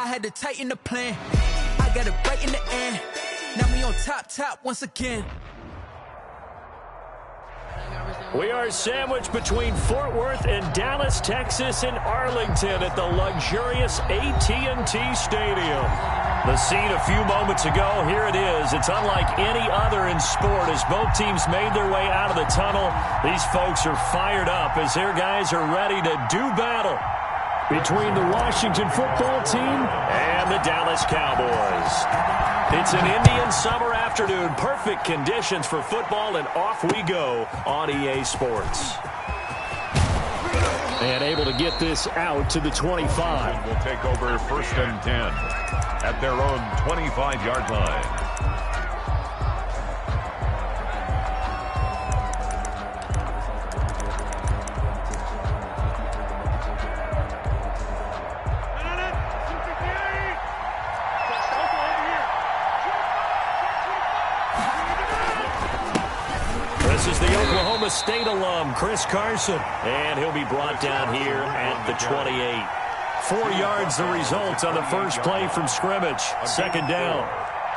had to tighten the plan. I got it right in the end. Now we on top once again. We are sandwiched between Fort Worth and Dallas, Texas, and Arlington at the luxurious AT&T Stadium. The scene a few moments ago, here it is. It's unlike any other in sport as both teams made their way out of the tunnel. These folks are fired up as their guys are ready to do battle between the Washington football team and the Dallas Cowboys. It's an Indian summer afternoon. Perfect conditions for football, and off we go on EA Sports. And able to get this out to the 25. Will take over 1st and 10 at their own 25-yard line. This is the Oklahoma State alum, Chris Carson, and he'll be brought down here at the 28. 4 yards the result on the first play from scrimmage. Second down.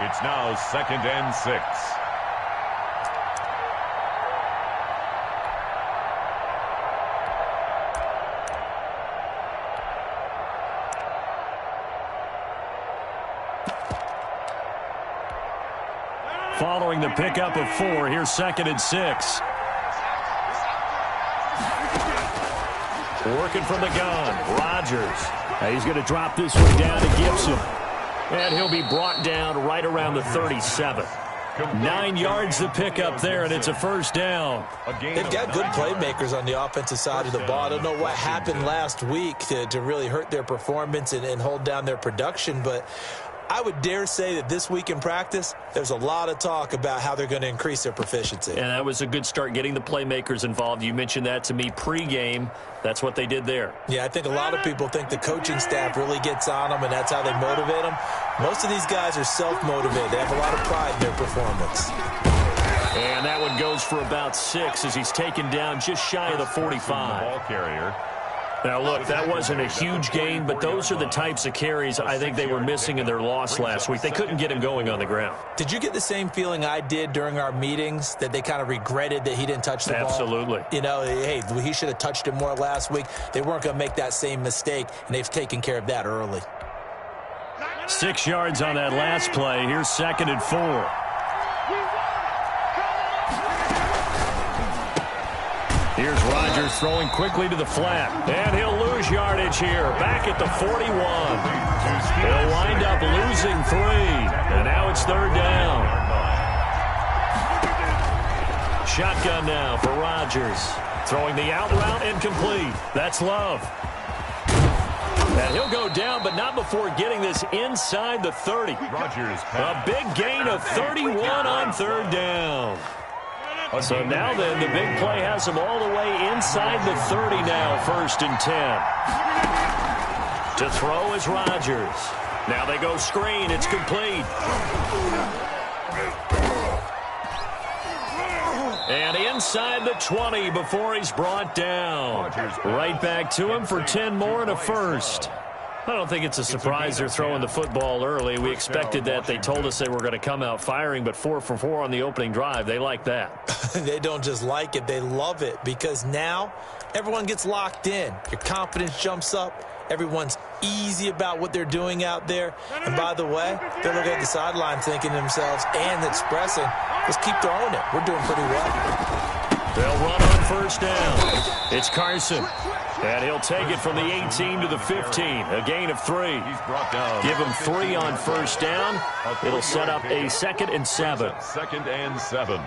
It's now 2nd and 6. Following the pickup of 4, here's 2nd and 6. Working from the gun, Rodgers. He's going to drop this one down to Gibson. And he'll be brought down right around the 37. 9 yards the pickup there, and it's a first down. They've got good playmakers on the offensive side of the ball. I don't know what happened last week to really hurt their performance and hold down their production, but I would dare say that this week in practice, there's a lot of talk about how they're going to increase their proficiency. And that was a good start, getting the playmakers involved. You mentioned that to me pregame. That's what they did there. Yeah, I think a lot of people think the coaching staff really gets on them, and that's how they motivate them. Most of these guys are self-motivated. They have a lot of pride in their performance. And that one goes for about 6 as he's taken down just shy of the 45. Ball carrier. Now, look, that wasn't a huge gain, but those are the types of carries I think they were missing in their loss last week. They couldn't get him going on the ground. Did you get the same feeling I did during our meetings, that they kind of regretted that he didn't touch the ball? Absolutely. You know, hey, he should have touched it more last week. They weren't going to make that same mistake, and they've taken care of that early. 6 yards on that last play. Here's 2nd and 4. Here's Rodgers throwing quickly to the flat. And he'll lose yardage here. Back at the 41. He'll wind up losing 3. And now it's 3rd down. Shotgun now for Rodgers. Throwing the out route incomplete. That's Love. And he'll go down, but not before getting this inside the 30. Rodgers. A big gain of 31 on 3rd down. So now then, the big play has them all the way inside the 30 now, 1st and 10. To throw is Rodgers. Now they go screen. It's complete. And inside the 20 before he's brought down. Right back to him for 10 more and a first. I don't think it's a surprise they're throwing the football early. We expected that. They told us they were going to come out firing, but 4 for 4 on the opening drive. They like that. They don't just like it. They love it because now everyone gets locked in. Your confidence jumps up. Everyone's easy about what they're doing out there. And by the way, they're looking at the sideline thinking to themselves and expressing, let's keep throwing it. We're doing pretty well. They'll run on 1st down. It's Carson. And he'll take it from the 18 to the 15. A gain of 3. He's brought down. Give him 3 on 1st down. It'll set up a 2nd and 7. 2nd and 7.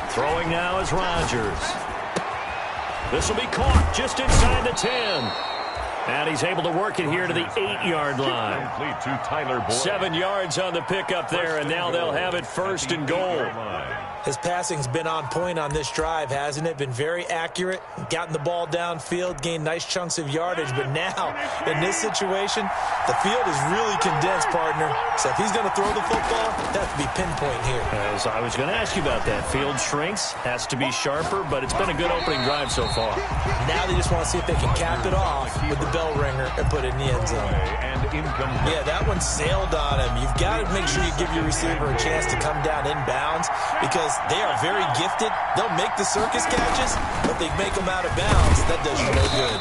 Throwing now is Rodgers. This will be caught just inside the 10. And he's able to work it here to the 8-yard line. Complete to Tyler Boyd. 7 yards on the pickup there, and now they'll have it 1st and goal. His passing's been on point on this drive, hasn't it? Been very accurate, gotten the ball downfield, gained nice chunks of yardage. But now, in this situation, the field is really condensed, partner. So if he's going to throw the football, that has to be pinpoint here. As I was going to ask you about that. Field shrinks, has to be sharper, but it's been a good opening drive so far. Now they just want to see if they can cap it off with the bell ringer and put it in the end zone. Yeah, that one sailed on him. You've got to make sure you give your receiver a chance to come down inbounds because they are very gifted. They'll make the circus catches, but they make them out of bounds. That does you no good.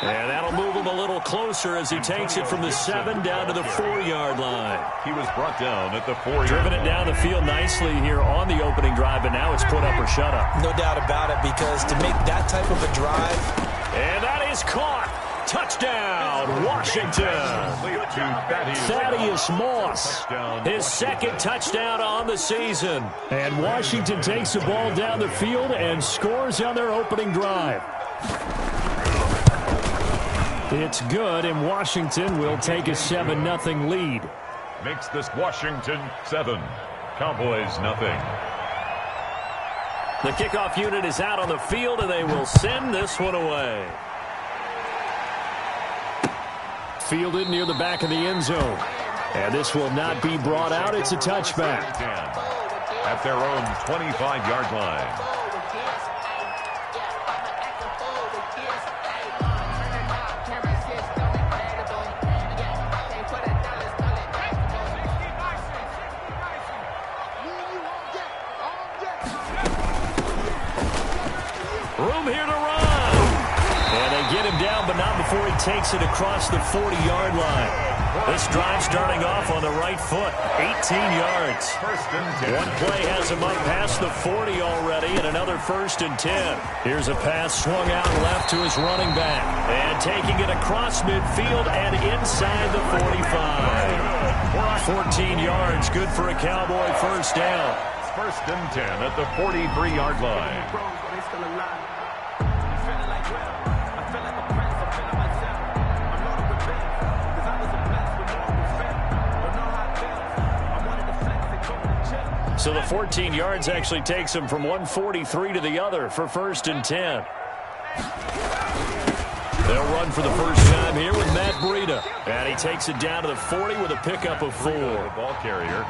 And that'll move him a little closer as he takes it from the 7 down to the 4-yard line. He was brought down at the 4-yard line. Driven it down the field nicely here on the opening drive, but now it's put up or shut up. No doubt about it, because to make that type of a drive. And that is caught. Touchdown, Washington. Thaddeus Moss, his second touchdown on the season. And Washington takes the ball down the field and scores on their opening drive. It's good, and Washington will take a 7-0 lead. Makes this Washington 7, Cowboys 0. The kickoff unit is out on the field, and they will send this one away. Fielded near the back of the end zone. And this will not be brought out. It's a touchback. At their own 25-yard line. Room here to run. And they get him down, but not before he takes it across the 40-yard line. This drive starting off on the right foot, 18 yards. One play has him up past the 40 already, and another 1st and 10. Here's a pass swung out left to his running back. And taking it across midfield and inside the 45. 14 yards, good for a Cowboy first down. 1st and 10 at the 43-yard line. So the 14 yards actually takes him from 143 to the other for 1st and 10. They'll run for the first time here with Matt Breida. And he takes it down to the 40 with a pickup of 4. Ball carrier.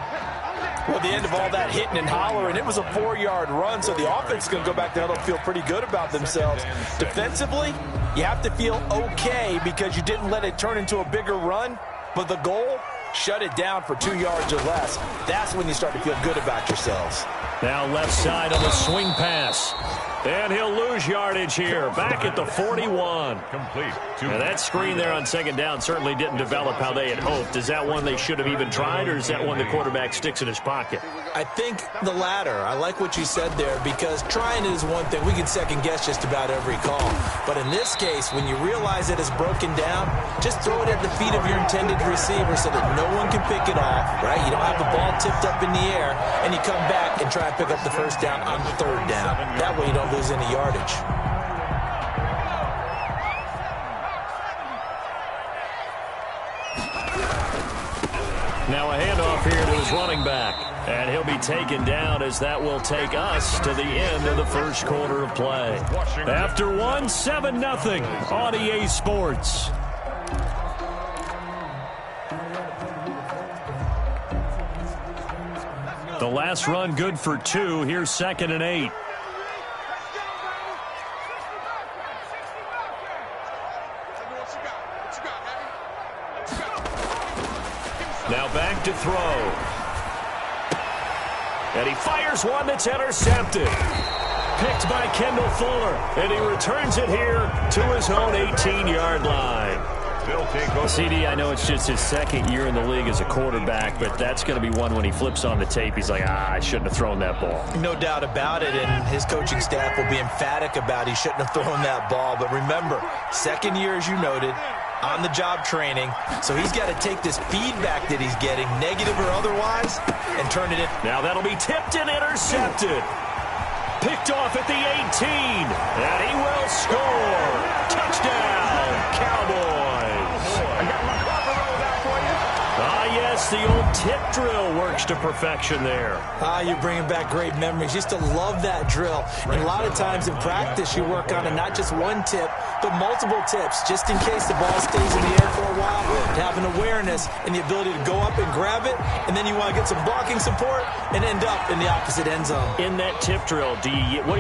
Well, at the end of all that hitting and hollering, it was a 4-yard run, so the offense is going to go back there and feel pretty good about themselves. Defensively, you have to feel okay because you didn't let it turn into a bigger run, but the goal, shut it down for 2 yards or less. That's when you start to feel good about yourselves. Now left side on the swing pass. And he'll lose yardage here. Back at the 41. Complete. Now that screen there on 2nd down certainly didn't develop how they had hoped. Is that one they should have even tried, or is that one the quarterback sticks in his pocket? I think the latter. I like what you said there, because trying it is one thing. We can second guess just about every call. But in this case, when you realize it is broken down, just throw it at the feet of your intended receiver so that no one can pick it off, right? You don't have the ball tipped up in the air, and you come back and try and pick up the first down on 3rd down. That way you don't lose any yardage. Now a handoff here to his running back. And he'll be taken down as that will take us to the end of the first quarter of play. After 7-0 on EA Sports. The last run good for 2. Here's 2nd and 8. Now back to throw. And he fires one that's intercepted. Picked by Kendall Fuller. And he returns it here to his own 18-yard line. CD, I know it's just his 2nd year in the league as a quarterback, but that's going to be one when he flips on the tape, he's like, I shouldn't have thrown that ball. No doubt about it, and his coaching staff will be emphatic about he shouldn't have thrown that ball. But remember, 2nd year, as you noted, on-the-job training, so he's got to take this feedback that he's getting, negative or otherwise, and turn it in. Now that'll be tipped and intercepted. Picked off at the 18, and he will score. Touchdown, Cowboys. I got my cover roll out for you. Ah, yes, guess the old tip drill works to perfection there. You're bringing back great memories. Used to love that drill. And a lot of times in practice, you work on it, not just one tip, but multiple tips, just in case the ball stays in the air for a while, to have an awareness and the ability to go up and grab it, and then you want to get some blocking support and end up in the opposite end zone. In that tip drill, what do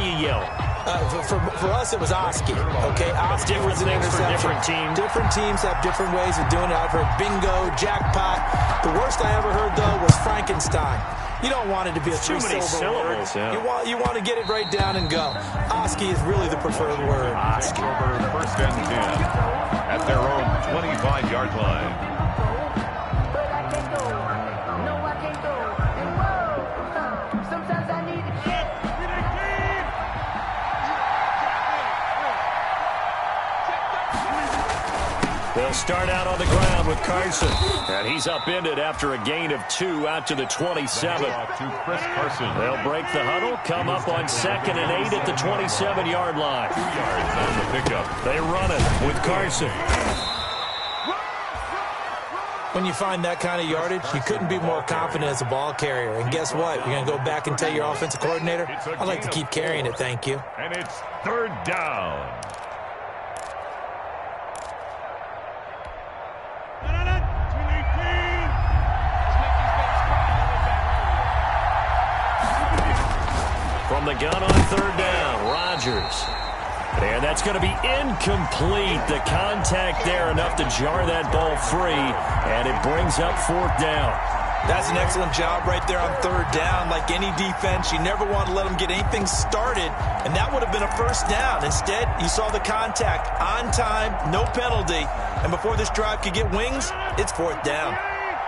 you yell? For us, it was Oski. Okay, Oski was an interception. Different teams. Different teams have different ways of doing it. I've heard bingo, jackpot. The worst I ever heard, though, was Frankenstein. You don't want it to be a three-syllable word. Yeah. You want to get it right down and go. Oski is really the preferred word. Oski over 1st and 10 at their own 25-yard line. They'll start out on the ground with Carson. And he's upended after a gain of 2 out to the 27. To Chris Carson. They'll break the huddle, come up on 2nd and 8 at the 27-yard line. 2 yards on the pickup. They run it with Carson. When you find that kind of yardage, you couldn't be more confident as a ball carrier. And guess what? You're going to go back and tell your offensive coordinator, I'd like to keep carrying it, thank you. And it's 3rd down. From the gun on 3rd down, Rodgers. And that's going to be incomplete. The contact there enough to jar that ball free, and it brings up 4th down. That's an excellent job right there on 3rd down. Like any defense, you never want to let them get anything started, and that would have been a 1st down. Instead, you saw the contact on time, no penalty, and before this drive could get wings, it's 4th down.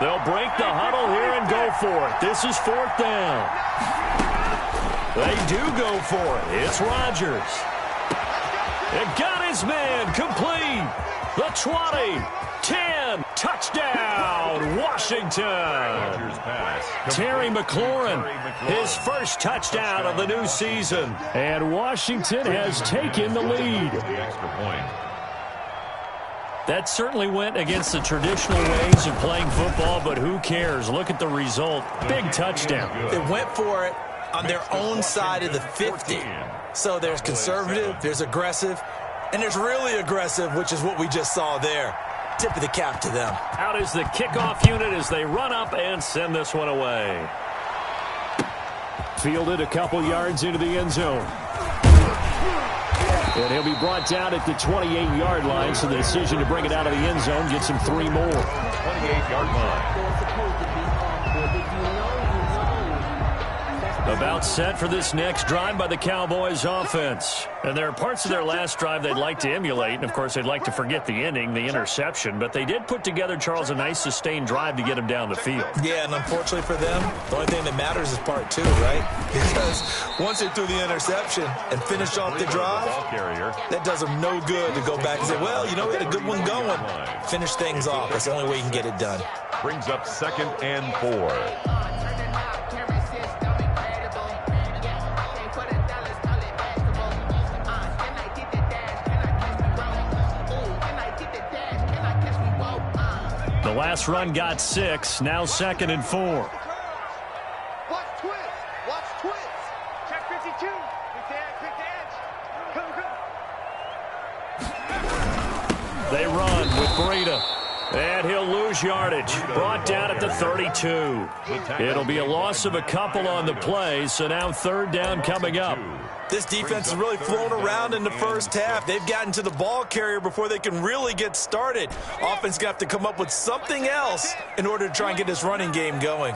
They'll break the huddle here and go for it. This is 4th down. They do go for it. It's Rodgers. It got his man complete. The 20, 10, touchdown, Washington. Terry McLaurin, his first touchdown of the new season. And Washington has taken the lead. That certainly went against the traditional ways of playing football, but who cares? Look at the result. Big touchdown. They went for it on their own side of the 50. So there's conservative, there's aggressive, and there's really aggressive, which is what we just saw there. Tip of the cap to them. Out is the kickoff unit as they run up and send this one away. Fielded a couple yards into the end zone. And he'll be brought down at the 28-yard line, so the decision to bring it out of the end zone gets him 3 more. 28-yard line. About set for this next drive by the Cowboys offense. And there are parts of their last drive they'd like to emulate. And, of course, they'd like to forget the ending, the interception. But they did put together, Charles, a nice sustained drive to get him down the field. Yeah, and unfortunately for them, the only thing that matters is part 2, right? Because once they threw the interception and finished off the drive, that does them no good to go back and say, well, you know, we had a good one going. Finish things off. That's the only way you can get it done. Brings up 2nd and 4. The last run got 6, now 2nd and 4. Watch twist. Watch twist. Check 52. Pick the edge. Come. They run with Breida. And he'll lose yardage. Brought down at the 32. It'll be a loss of a couple on the play, so now 3rd down coming up. This defense has really flown around in the first half. They've gotten to the ball carrier before they can really get started. Offense going to have to come up with something else in order to try and get this running game going.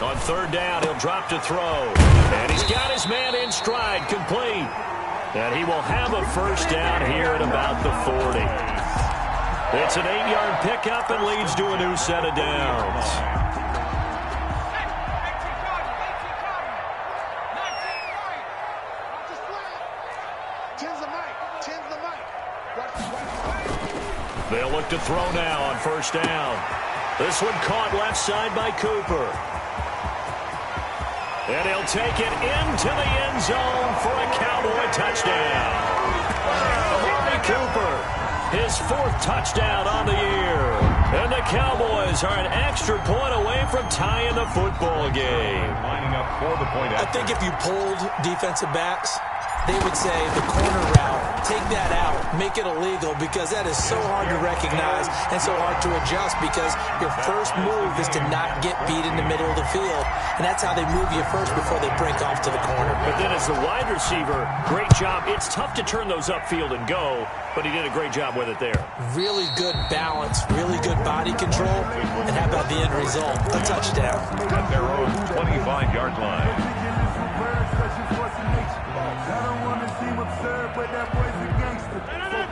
On 3rd down, he'll drop to throw. And he's got his man in stride, complete. And he will have a 1st down here at about the 40. It's an 8-yard pickup and leads to a new set of downs. They'll look to throw now on 1st down. This one caught left side by Cooper. And he'll take it into the end zone for a Cowboy touchdown. Amari Cooper, his 4th touchdown on the year. And the Cowboys are an extra point away from tying the football game. Lining up for the point. I think if you pulled defensive backs, they would say the corner route, take that out, make it illegal, because that is so hard to recognize and so hard to adjust, because your first move is to not get beat in the middle of the field, and that's how they move you first before they break off to the corner. But then as the wide receiver, great job. It's tough to turn those upfield and go, but he did a great job with it there. Really good balance, really good body control, and how about the end result? A touchdown. At their own 25-yard line.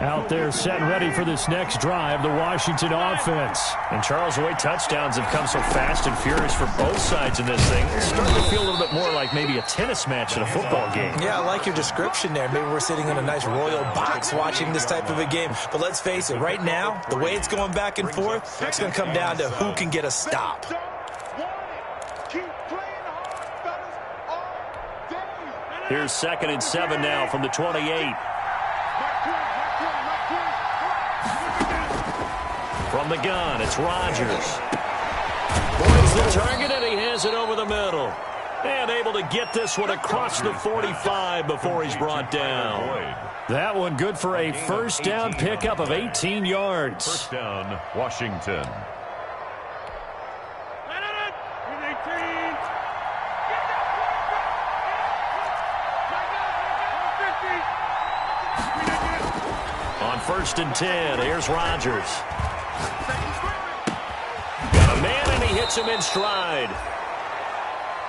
Out there set and ready for this next drive, the Washington offense. And Charles, the way touchdowns have come so fast and furious for both sides in this thing, it's starting to feel a little bit more like maybe a tennis match than a football game. Yeah, I like your description there. Maybe we're sitting in a nice royal box watching this type of a game. But let's face it, right now, the way it's going back and forth, it's going to come down to who can get a stop. Here's 2nd and 7 now from the 28. From the gun, it's Rodgers. Boys the target, and he has it over the middle. And able to get this one across the 45 before he's brought down. That one good for a first down pickup of 18 yards. First down, Washington. On 1st and 10, here's Rodgers. Got a man, and he hits him in stride.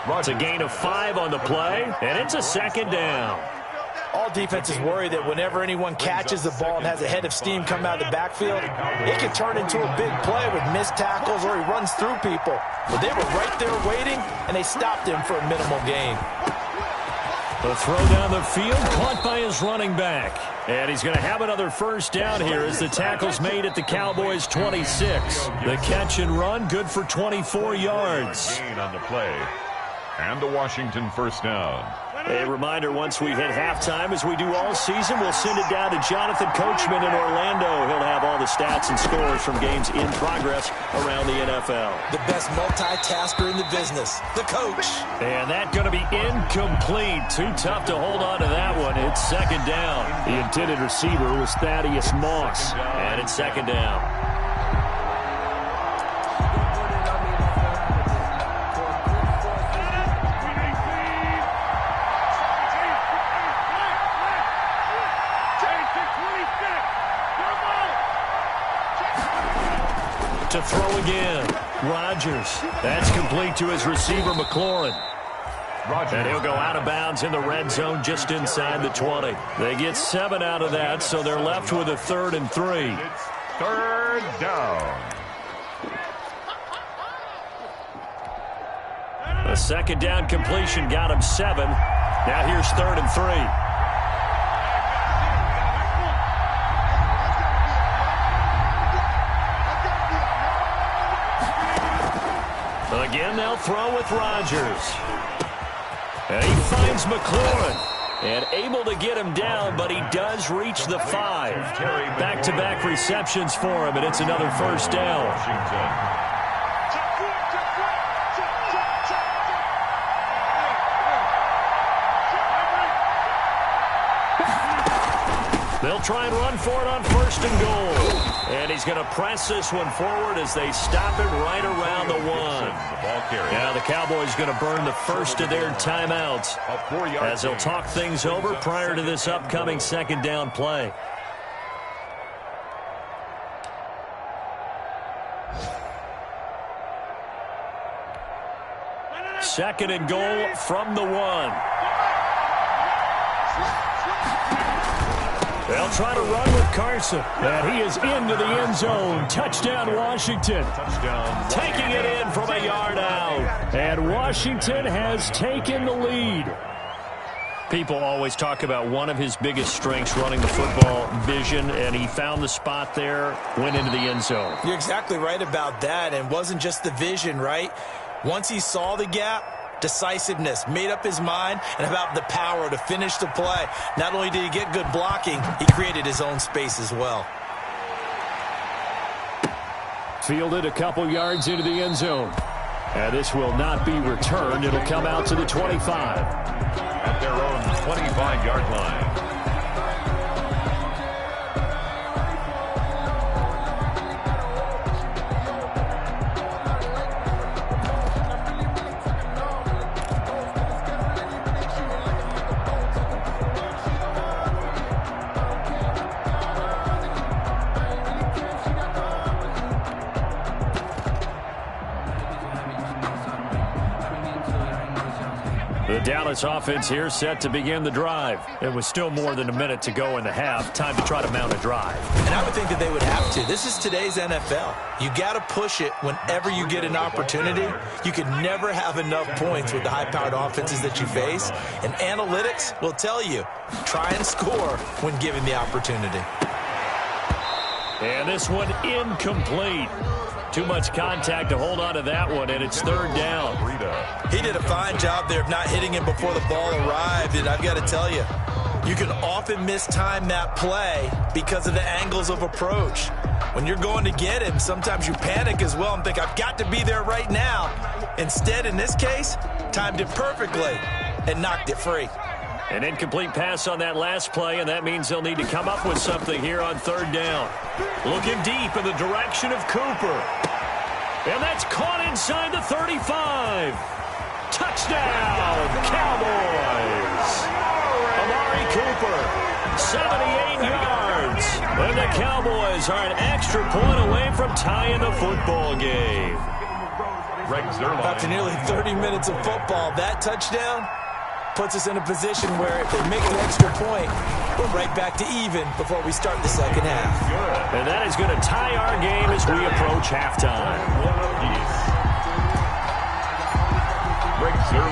It's a gain of 5 on the play, and it's a 2nd down. All defenses worry that whenever anyone catches the ball and has a head of steam come out of the backfield, it can turn into a big play with missed tackles or he runs through people. But they were right there waiting, and they stopped him for a minimal gain. The throw down the field, caught by his running back. And he's going to have another first down here as the tackle's made at the Cowboys' 26. The catch and run, good for 24 yards. Gain on the play. And the Washington first down. A reminder, once we hit halftime, as we do all season, we'll send it down to Jonathan Coachman in Orlando. He'll have all the stats and scores from games in progress around the NFL. The best multitasker in the business, the coach. And that's going to be incomplete. Too tough to hold on to that one. It's 2nd down. The intended receiver was Thaddeus Moss. And it's 2nd down. To throw again. Rodgers. That's complete to his receiver, McLaurin. And he'll go out of bounds in the red zone just inside the 20. They get 7 out of that, so they're left with a 3rd and 3. It's 3rd down. A 2nd down completion got him 7. Now here's 3rd and 3. Again, they'll throw with Rodgers. And he finds McLaurin. And able to get him down, but he does reach the 5. Back-to-back receptions for him, and it's another first down. Washington. They'll try and run for it on 1st and goal. And he's going to press this one forward as they stop it right around the 1. Now the Cowboys going to burn the first of their timeouts as they'll talk things over prior to this upcoming 2nd down play. Second and goal from the 1. They'll try to run with Carson. And he is into the end zone. Touchdown, Washington. Touchdown. Taking it in from a yard out. And Washington has taken the lead. People always talk about one of his biggest strengths, running the football, vision, and he found the spot there, went into the end zone. You're exactly right about that, and it wasn't just the vision, right? Once he saw the gap, decisiveness, made up his mind, and about the power to finish the play. Not only did he get good blocking, he created his own space as well. Fielded a couple yards into the end zone. And this will not be returned. It'll come out to the 25. At their own 25-yard line. The Dallas offense here set to begin the drive. It was still more than a minute to go in the half. Time to try to mount a drive. And I would think that they would have to. This is today's NFL. You got to push it whenever you get an opportunity. You can never have enough points with the high-powered offenses that you face. And analytics will tell you, try and score when given the opportunity. And this one incomplete. Too much contact to hold on to that one, and it's third down. He did a fine job there of not hitting him before the ball arrived, and I've got to tell you, you can often mistime that play because of the angles of approach. When you're going to get him, sometimes you panic as well and think, I've got to be there right now. Instead, in this case, timed it perfectly and knocked it free. An incomplete pass on that last play, and that means they'll need to come up with something here on third down. Looking deep in the direction of Cooper. And that's caught inside the 35. Touchdown, Cowboys. Amari Cooper, 78 yards. And the Cowboys are an extra point away from tying the football game. After nearly 30 minutes of football, that touchdown puts us in a position where if they make an extra point, we're right back to even before we start the second half. And that is going to tie our game as we approach halftime.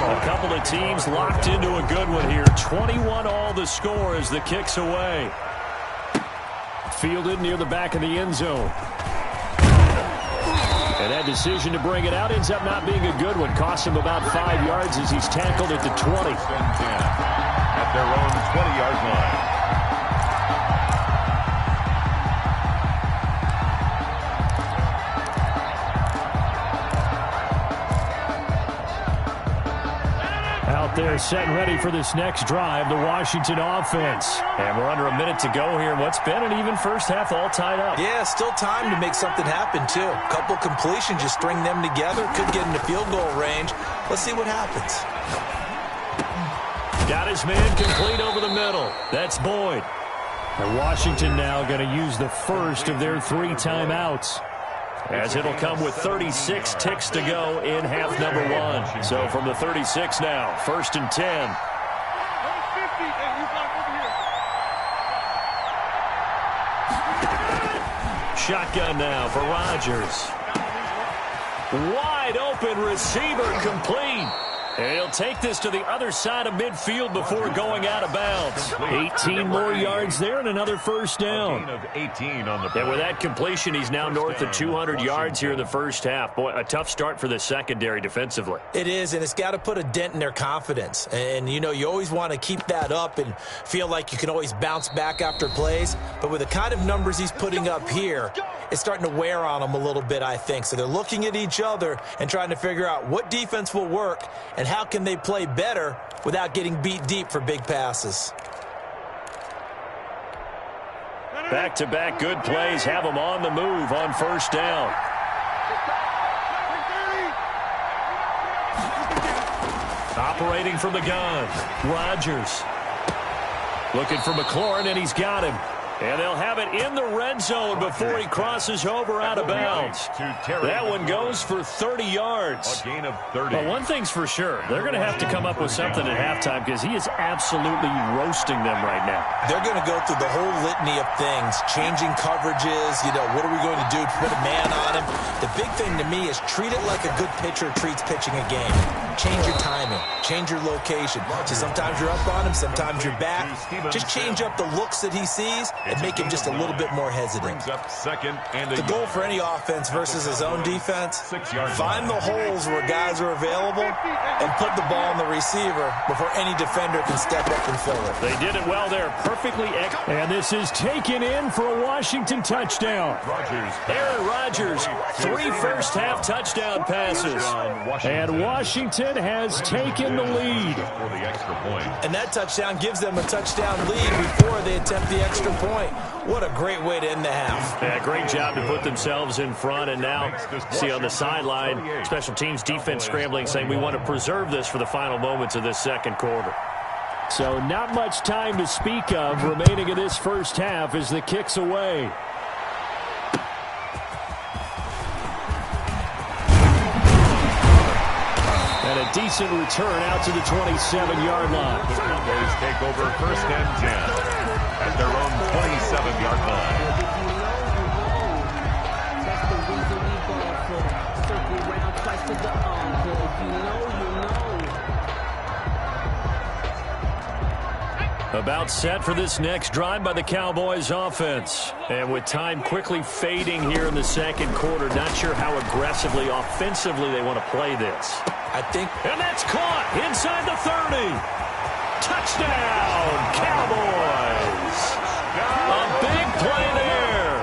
A couple of teams locked into a good one here. 21 all the score as the kick's away. Fielded near the back of the end zone. And that decision to bring it out ends up not being a good one. Cost him about 5 yards as he's tackled at the 20. At their own 20-yard line. Out there set and ready for this next drive, the Washington offense. And we're under a minute to go here in what's been an even first half, all tied up. Yeah, still time to make something happen, too. A couple completions, just string them together. Could get into field goal range. Let's see what happens. Got his man complete over the middle. That's Boyd. And Washington now going to use the first of their 3 timeouts, as it'll come with 36 ticks to go in half number 1. So from the 36 now, 1st and 10. Shotgun now for Rodgers. Wide open receiver complete. And he'll take this to the other side of midfield before going out of bounds. 18 more yards there and another first down. A gain of 18 on the play. And with that completion, he's now north of 200 yards here in the first half. Boy, a tough start for the secondary defensively. It is, and it's got to put a dent in their confidence. And, you know, you always want to keep that up and feel like you can always bounce back after plays. But with the kind of numbers he's putting up here, it's starting to wear on them a little bit, I think. So they're looking at each other and trying to figure out what defense will work and how can they play better without getting beat deep for big passes. Back-to-back good plays have them on the move on first down. Operating from the gun, Rodgers. Looking for McLaurin, and he's got him. And they'll have it in the red zone before he crosses over out of bounds. That one goes for 30 yards. A gain of 30. But one thing's for sure, they're going to have to come up with something at halftime because he is absolutely roasting them right now. They're going to go through the whole litany of things, changing coverages, you know, what are we going to do to put a man on him? The big thing to me is treat it like a good pitcher treats pitching a game. change your timing, change your location. So sometimes you're up on him, sometimes you're back. Just change up the looks that he sees and make him just a little bit more hesitant. The goal for any offense versus his own defense, find the holes where guys are available and put the ball on the receiver before any defender can step up and fill it. They did it well there, perfectly. And this is taken in for a Washington touchdown. Aaron Rodgers, 3 first-half touchdown passes. And Washington has taken the lead. And that touchdown gives them a touchdown lead before they attempt the extra point. What a great way to end the half. Yeah, great job to put themselves in front. And now, see on the sideline, special teams defense scrambling, saying we want to preserve this for the final moments of this second quarter. So not much time to speak of remaining in this first half as the kick's away. And a decent return out to the 27-yard line. The Cowboys take over 1st and 10 at their own 27-yard line. That's the reason we ball for. Circle round twice to the arm. If you know, you know. About set for this next drive by the Cowboys offense. And with time quickly fading here in the second quarter, not sure how aggressively, offensively they want to play this. And that's caught inside the 30. Touchdown, Cowboys. A big play there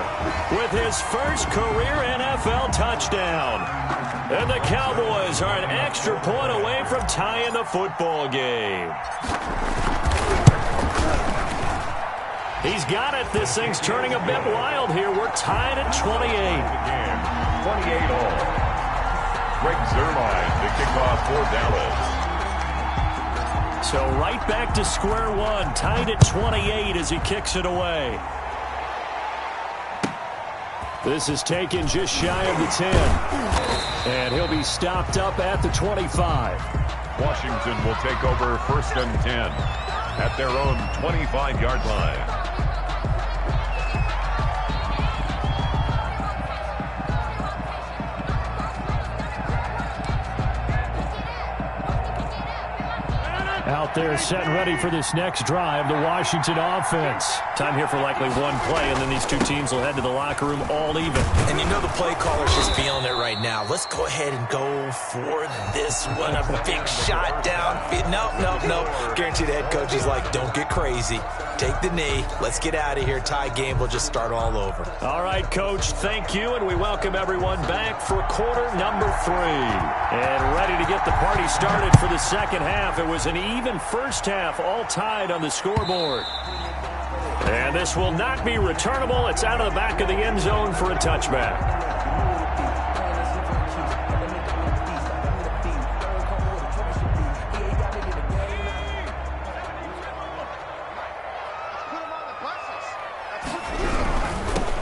with his first career NFL touchdown. And the Cowboys are an extra point away from tying the football game. He's got it. This thing's turning a bit wild here. We're tied at 28. 28 all. Greg Zuerlein, the kickoff for Dallas. So right back to square one, tied at 28 as he kicks it away. This is taken just shy of the 10. And he'll be stopped up at the 25. Washington will take over 1st and 10 at their own 25-yard line. Out there set and ready for this next drive, the Washington offense. Time here for likely one play, and then these two teams will head to the locker room all even. And you know the play caller's just feeling it right now. Let's go ahead and go for this one. A big shot down. No. Guaranteed the head coach is like, don't get crazy. Take the knee. Let's get out of here. Tie game. We'll just start all over. All right, Coach, thank you, and we welcome everyone back for quarter number 3. And ready to get the party started for the second half. It was an even first half, all tied on the scoreboard. And this will not be returnable. It's out of the back of the end zone for a touchback.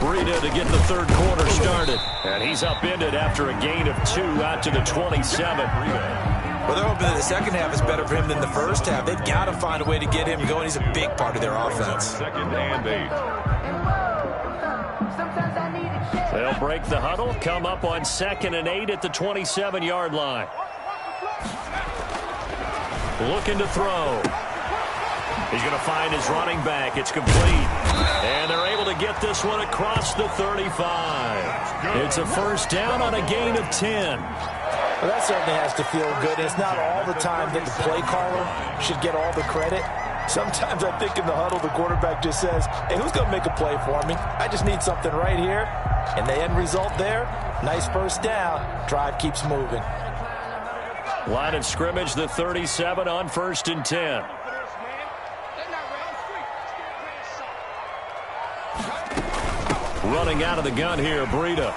Breida to get the third quarter started. And he's upended after a gain of 2 out to the 27. Well, they're hoping that the second half is better for him than the first half. They've got to find a way to get him going. He's a big part of their offense. 2nd and 8. They'll break the huddle, come up on 2nd and 8 at the 27-yard line. Looking to throw. He's going to find his running back. It's complete. And they're able to get this one across the 35. It's a first down on a gain of 10. Well, that certainly has to feel good. And it's not all the time that the play caller should get all the credit. Sometimes I think in the huddle, the quarterback just says, hey, who's going to make a play for me? I just need something right here. And the end result there, nice first down. Drive keeps moving. Line of scrimmage, the 37 on 1st and 10. Running out of the gun here, Breida.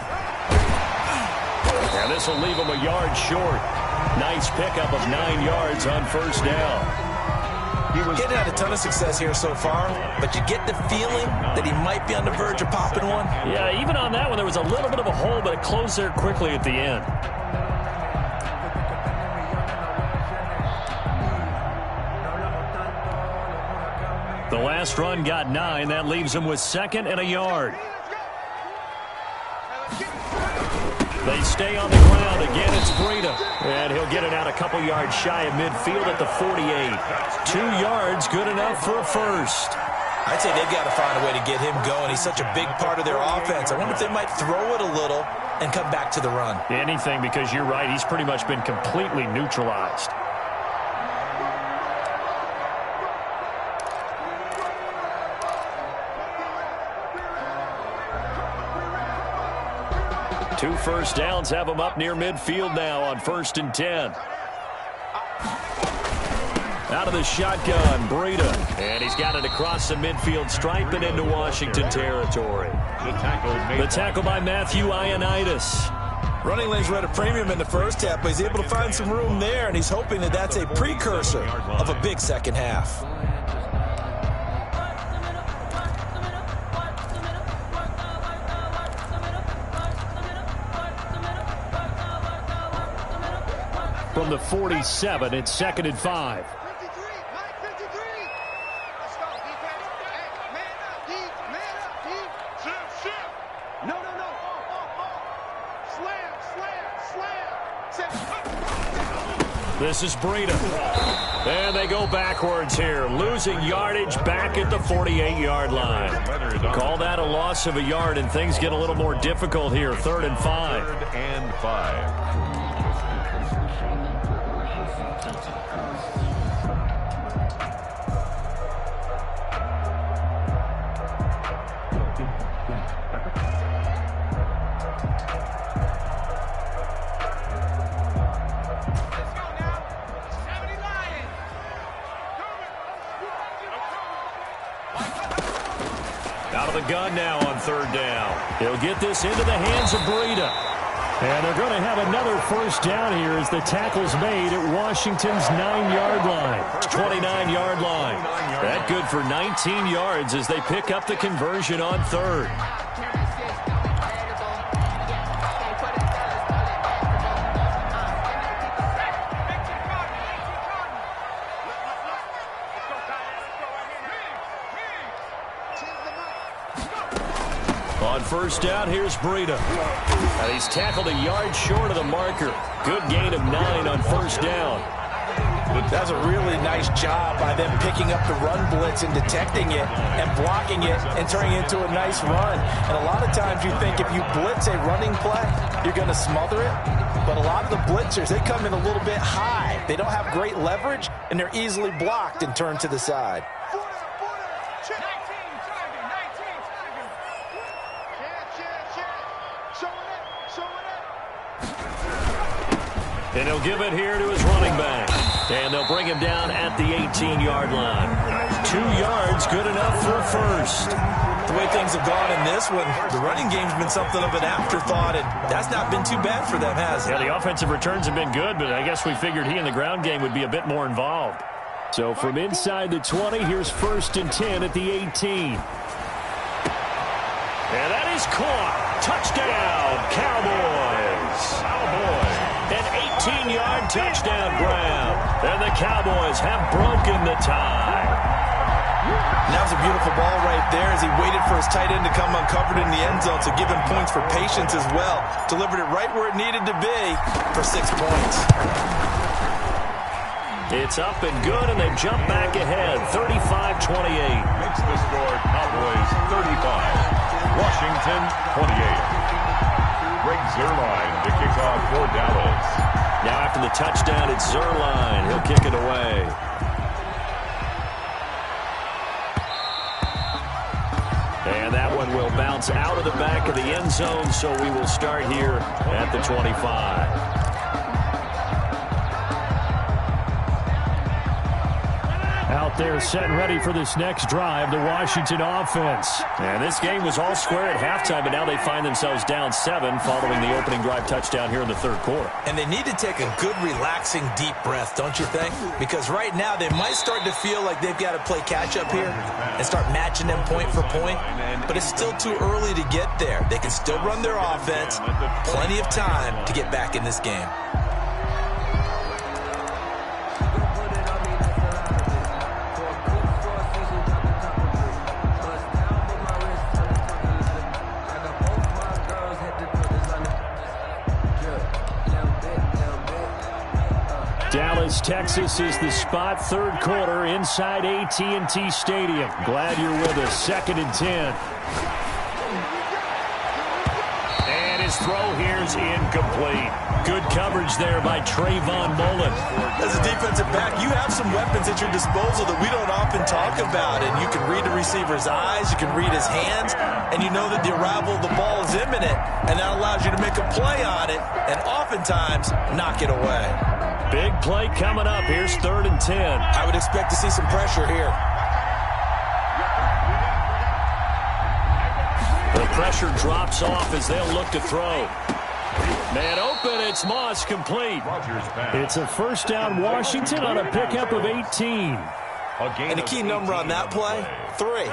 And this will leave him a yard short. Nice pickup of 9 yards on first down. He was getting had a ton of success here so far, but you get the feeling that he might be on the verge of popping one. Yeah, even on that one, there was a little bit of a hole, but it closed there quickly at the end. The last run got 9. That leaves him with 2nd and a yard. They stay on the ground. Again, it's Breida. And he'll get it out a couple yards shy of midfield at the 48. 2 yards, good enough for a first. I'd say they've got to find a way to get him going. He's such a big part of their offense. I wonder if they might throw it a little and come back to the run. Anything, because you're right. He's pretty much been completely neutralized. Two first downs have him up near midfield now on 1st and 10. Out of the shotgun, Breida. And he's got it across the midfield stripe and into Washington territory. The tackle by Matthew Ioannidis. Running lanes were at a premium in the first half, but he's able to find some room there, and he's hoping that that's a precursor of a big second half. From the 47, it's 2nd and 5. This is Breida. And they go backwards here, losing yardage back at the 48-yard line. Call that a loss of a yard, and things get a little more difficult here. 3rd and 5. 3rd and 5. Out of the gun now on 3rd down. He'll get this into the hands of Breida. And they're going to have another first down here as the tackle's made at Washington's 9-yard line. 29-yard line. That good for 19 yards as they pick up the conversion on 3rd. On 1st down, here's Breida. And he's tackled a yard short of the marker. Good gain of 9 on 1st down. That's a really nice job by them picking up the run blitz and detecting it and blocking it and turning it into a nice run. And a lot of times you think if you blitz a running play, you're going to smother it. But a lot of the blitzers, they come in a little bit high. They don't have great leverage, and they're easily blocked and turned to the side. And he'll give it here to his running back. And they'll bring him down at the 18-yard line. 2 yards, good enough for a first. The way things have gone in this one, the running game's been something of an afterthought, and that's not been too bad for them, has it? Yeah, the offensive returns have been good, but I guess we figured he in the ground game would be a bit more involved. So from inside the 20, here's 1st and 10 at the 18. And that is caught. Touchdown, Cowboys. An 18-yard touchdown grab. And the Cowboys have broken the tie. And that was a beautiful ball right there as he waited for his tight end to come uncovered in the end zone to give him points for patience as well. Delivered it right where it needed to be for 6 points. It's up and good, and they jump back ahead, 35-28. Makes the score Cowboys 35, Washington 28. Greg Zuerlein to kick off for Dallas. Now after the touchdown, it's Zuerlein. He'll kick it away. And that one will bounce out of the back of the end zone, so we will start here at the 25. Out there set and ready for this next drive, the Washington offense. And this game was all square at halftime, but now they find themselves down 7 following the opening drive touchdown here in the 3rd quarter. And they need to take a good, relaxing, deep breath, don't you think? Because right now they might start to feel like they've got to play catch-up here and start matching them point for point. But it's still too early to get there. They can still run their offense. Plenty of time to get back in this game. Dallas, Texas is the spot. Third quarter inside AT&T Stadium. Glad you're with us. 2nd and 10. And his throw here's incomplete. Good coverage there by Trayvon Mullen. As a defensive back, you have some weapons at your disposal that we don't often talk about. And you can read the receiver's eyes, you can read his hands, and you know that the arrival of the ball is imminent. And that allows you to make a play on it and oftentimes knock it away. Big play coming up. Here's 3rd and 10. I would expect to see some pressure here. The pressure drops off as they'll look to throw. Man open, it's Moss, complete. It's a first down Washington on a pickup of 18. And the key number on that play, 3.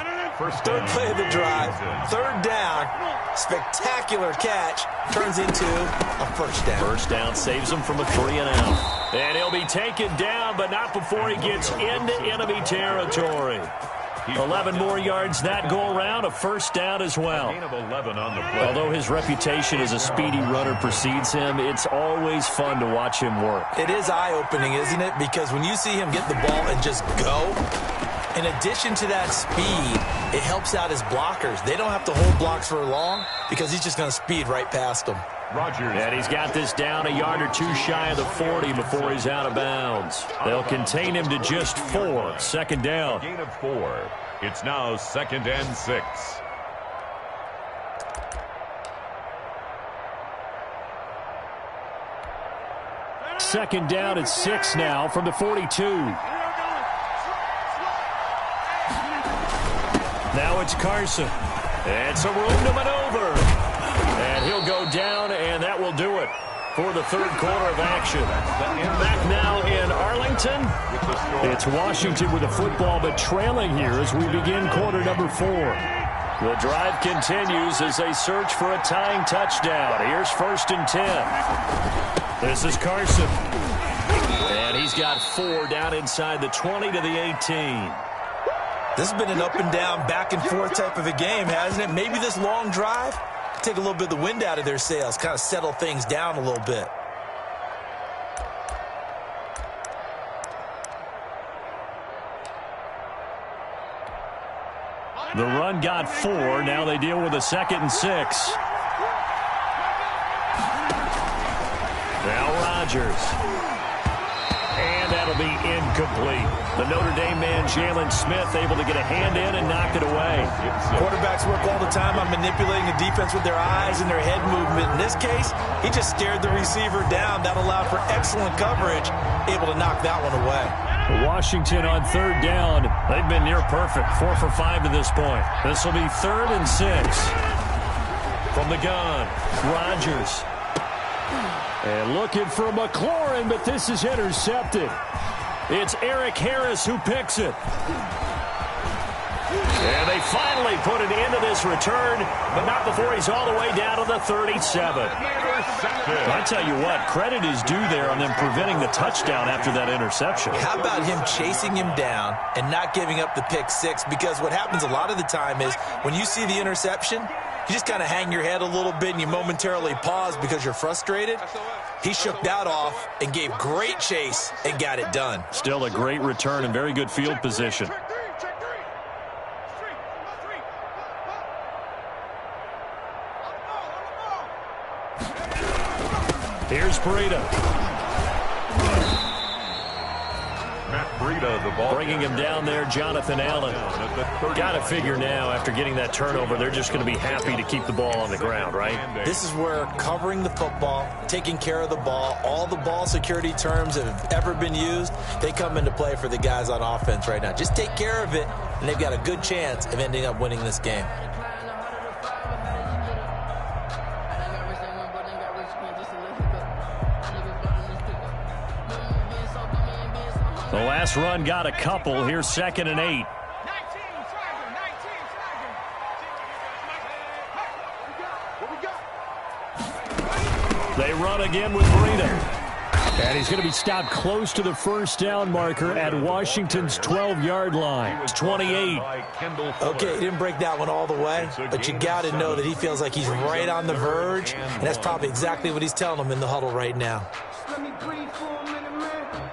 Third play of the drive, 3rd down, spectacular catch, turns into a first down. First down saves him from a 3 and out. And he'll be taken down, but not before he gets into enemy territory. 11 more yards that go around, a first down as well. Although his reputation as a speedy runner precedes him, it's always fun to watch him work. It is eye-opening, isn't it? Because when you see him get the ball and just go, in addition to that speed, it helps out his blockers. They don't have to hold blocks for long because he's just going to speed right past them. And he's got this down a yard or 2 shy of the 40 before he's out of bounds. They'll contain him to just 4. 2nd down. Gain of 4. It's now 2nd and 6. Second down at 6 now from the 42. Now it's Carson. It's a room to maneuver. And he'll go down, and that will do it for the 3rd quarter of action. Back now in Arlington. It's Washington with the football, but trailing here as we begin quarter number 4. The drive continues as they search for a tying touchdown. Here's 1st and 10. This is Carson. And he's got 4 down inside the 20 to the 18. This has been an up-and-down, back-and-forth type of a game, hasn't it? Maybe this long drive take a little bit of the wind out of their sails, kind of settle things down a little bit. The run got 4. Now they deal with a 2nd and 6. Now Rodgers. And that'll be incomplete. The Notre Dame man, Jalen Smith, able to get a hand in and knock it away. Quarterbacks work all the time on manipulating the defense with their eyes and their head movement. In this case, he just stared the receiver down. That allowed for excellent coverage, able to knock that one away. Washington on 3rd down. They've been near perfect. 4 for 5 to this point. This will be 3rd and 6. From the gun, Rodgers. And looking for McLaurin, but this is intercepted. It's Eric Harris who picks it. And they finally put an end to this return, but not before he's all the way down to the 37. I tell you what, credit is due there on them preventing the touchdown after that interception. How about him chasing him down and not giving up the pick 6? Because what happens a lot of the time is when you see the interception, you just kind of hang your head a little bit and you momentarily pause because you're frustrated. He shook that off and gave great chase and got it done. Still a great return and very good field position. Here's Breida. The ball bringing him down there, Jonathan Allen. Got to figure now, after getting that turnover, they're just going to be happy to keep the ball on the ground, right? This is where covering the football, taking care of the ball, all the ball security terms that have ever been used, they come into play for the guys on offense right now. Just take care of it, and they've got a good chance of ending up winning this game. The last run got a couple. Here's 2nd and 8. They run again with Breida. And he's going to be stopped close to the first down marker at Washington's 12-yard line. It's 28. Okay, he didn't break that one all the way, but you got to know that he feels like he's right on the verge, and that's probably exactly what he's telling them in the huddle right now. Let me breathe for a minute, man.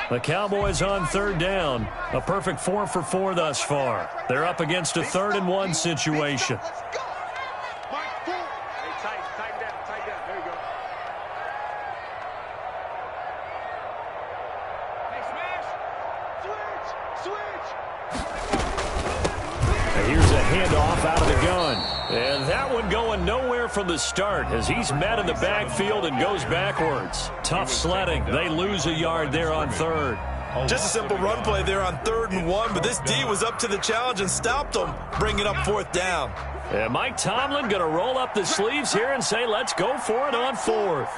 The Cowboys on third down. A perfect 4 for 4 thus far. They're up against a 3rd and 1 situation. Here's a handoff out of the gun. And that one going nowhere from the start as he's met in the backfield and goes backwards. Tough sledding. They lose a yard there on 3rd. Just a simple run play there on 3rd and 1, but this D was up to the challenge and stopped them, bringing up 4th down. And Mike Tomlin going to roll up the sleeves here and say, let's go for it on 4th.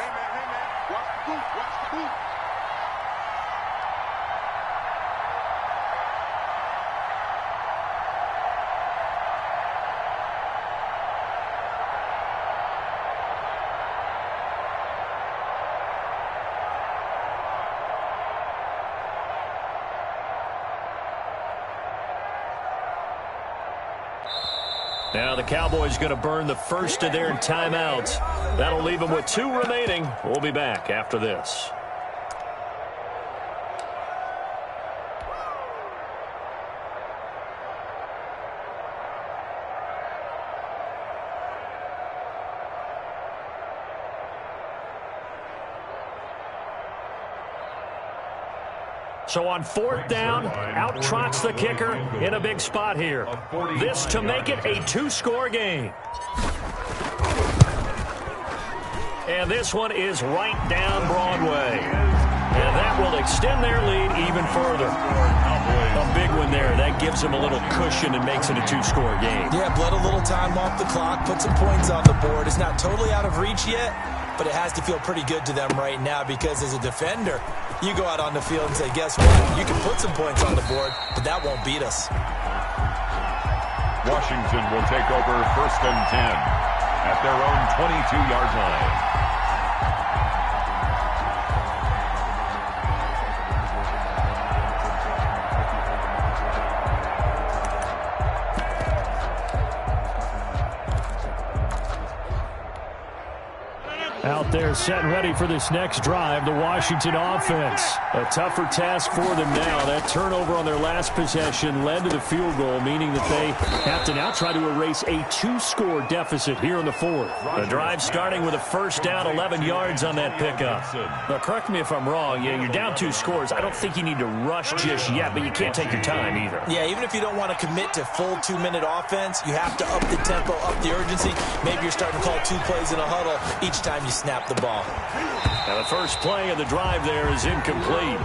Now the Cowboys going to burn the first of their timeouts. That'll leave them with 2 remaining. We'll be back after this. So on 4th down, out trots the kicker in a big spot here. This to make it a 2-score game. And this one is right down Broadway. And that will extend their lead even further. A big one there. That gives them a little cushion and makes it a 2-score game. Yeah, bled a little time off the clock, put some points on the board. It's not totally out of reach yet, but it has to feel pretty good to them right now because as a defender, you go out on the field and say, guess what? You can put some points on the board, but that won't beat us. Washington will take over 1st and 10 at their own 22-yard line. Out there set and ready for this next drive, the Washington offense. A tougher task for them now. That turnover on their last possession led to the field goal, meaning that they have to now try to erase a 2-score deficit here in the 4th. The drive starting with a 1st down, 11 yards on that pickup. Now, correct me if I'm wrong. Yeah, you're down 2 scores. I don't think you need to rush just yet, but you can't take your time either. Yeah, even if you don't want to commit to full 2-minute offense, you have to up the tempo, up the urgency. Maybe you're starting to call 2 plays in a huddle each time you snap the ball. Now the first play of the drive there is incomplete.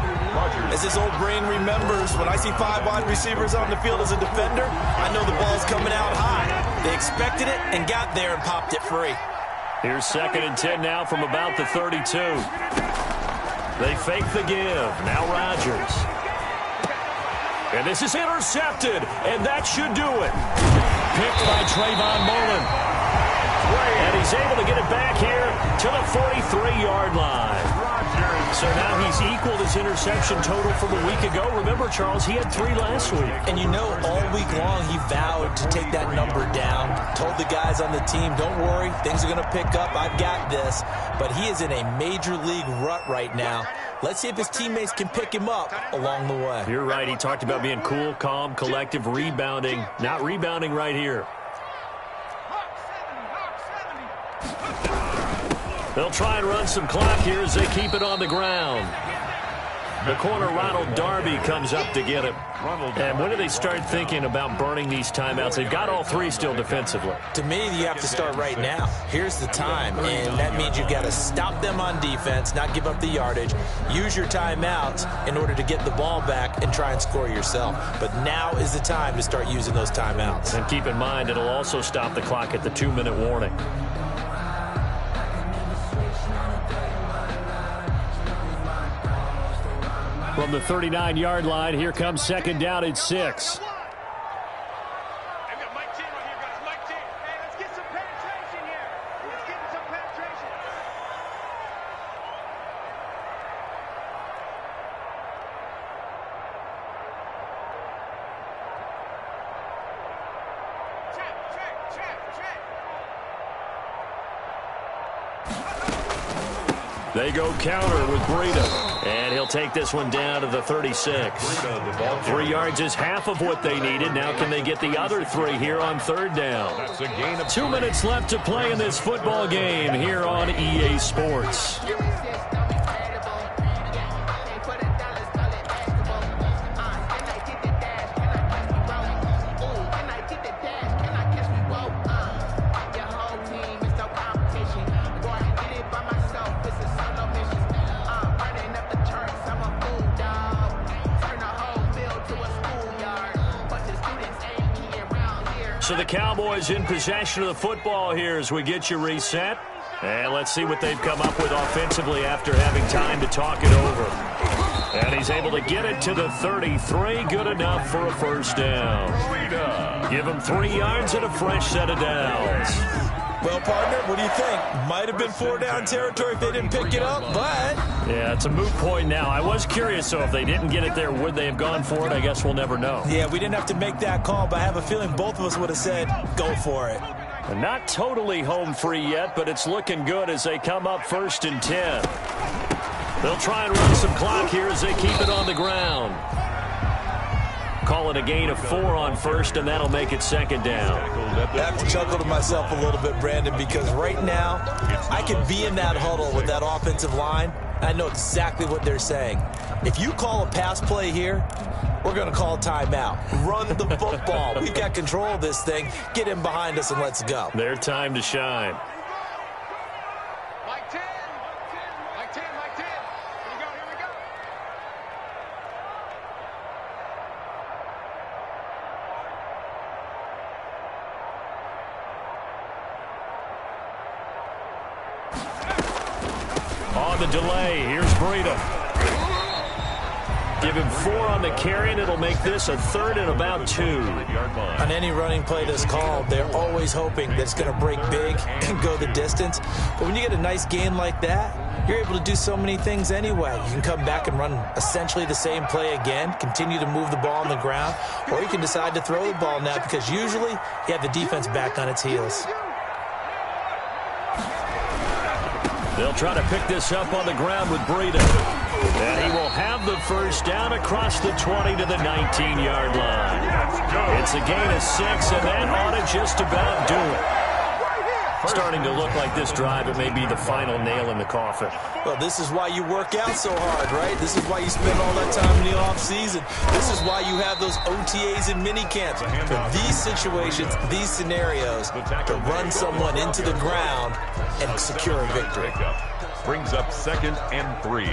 As this old brain remembers, when I see 5 wide receivers on the field as a defender, I know the ball's coming out high. They expected it and got there and popped it free. Here's 2nd and 10 now from about the 32. They fake the give. Now Rodgers. And this is intercepted, and that should do it. Picked by Trayvon Mullen. And he's able to get it back here to the 43-yard line. So now he's equaled his interception total from a week ago. Remember, Charles, he had 3 last week. And you know, all week long he vowed to take that number down. Told the guys on the team, don't worry, things are going to pick up. I've got this. But he is in a major league rut right now. Let's see if his teammates can pick him up along the way. You're right. He talked about being cool, calm, collective, rebounding. Not rebounding right here. They'll try and run some clock here as they keep it on the ground. The corner, Ronald Darby, comes up to get it. And when do they start thinking about burning these timeouts? They've got all 3 still defensively. To me, you have to start right now. Here's the time, and that means you've got to stop them on defense, not give up the yardage, use your timeouts in order to get the ball back and try and score yourself. But now is the time to start using those timeouts. And keep in mind, it'll also stop the clock at the 2-minute warning. From the 39-yard line, here comes 2nd down at 6. They go counter with Breida. And he'll take this one down to the 36. 3 yards is half of what they needed. Now can they get the other 3 here on third down? 2 minutes left to play in this football game here on EA Sports. So the Cowboys in possession of the football here as we get you reset. And let's see what they've come up with offensively after having time to talk it over. And he's able to get it to the 33. Good enough for a first down. Give him 3 yards and a fresh set of downs. Well, partner, what do you think? Might have been 4-down territory if they didn't pick it up, but... Yeah, it's a moot point now. I was curious, so if they didn't get it there, would they have gone for it? I guess we'll never know. Yeah, we didn't have to make that call, but I have a feeling both of us would have said, go for it. And not totally home free yet, but it's looking good as they come up 1st and 10. They'll try and run some clock here as they keep it on the ground. Call it a gain of 4 on first, and that'll make it 2nd down. I have to chuckle to myself a little bit, Brandon, because right now I can be in that huddle with that offensive line. I know exactly what they're saying. If you call a pass play here, we're going to call a timeout. Run the football. We've got control of this thing. Get in behind us and let's go. Their time to shine. Mike 10. Mike 10. Mike 10. Here we go. Here we go. On the delay, here's Breida. Give him 4 on the carry, and it'll make this a 3rd and about 2. On any running play that's called, they're always hoping that it's going to break big and go the distance. But when you get a nice gain like that, you're able to do so many things anyway. You can come back and run essentially the same play again, continue to move the ball on the ground, or you can decide to throw the ball now because usually you have the defense back on its heels. They'll try to pick this up on the ground with Breida. And he will have the first down across the 20 to the 19-yard line. It's a gain of 6, and that ought to just about do it. Starting to look like this drive, it may be the final nail in the coffin. Well, this is why you work out so hard, right? This is why you spend all that time in the offseason. This is why you have those OTAs and mini camps. For these situations, these scenarios, to run someone into the ground and secure a victory. Brings up 2nd and 3.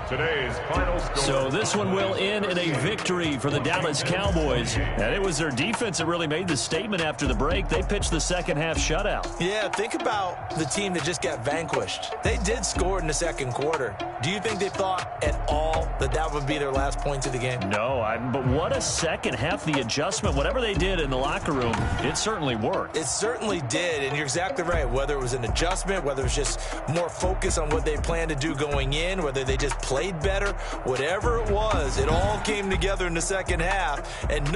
Today's final score. So this one will end in a victory for the Dallas Cowboys. And it was their defense that really made the statement after the break. They pitched the second half shutout. Yeah, think about the team that just got vanquished. They did score in the second quarter. Do you think they thought at all that that would be their last points of the game? No, but what a second half. The adjustment, whatever they did in the locker room, it certainly worked. It certainly did, and you're exactly right. Whether it was an adjustment, whether it was just more focus on what they planned to do going in, whether they just played better, whatever it was, it all came together in the second half. And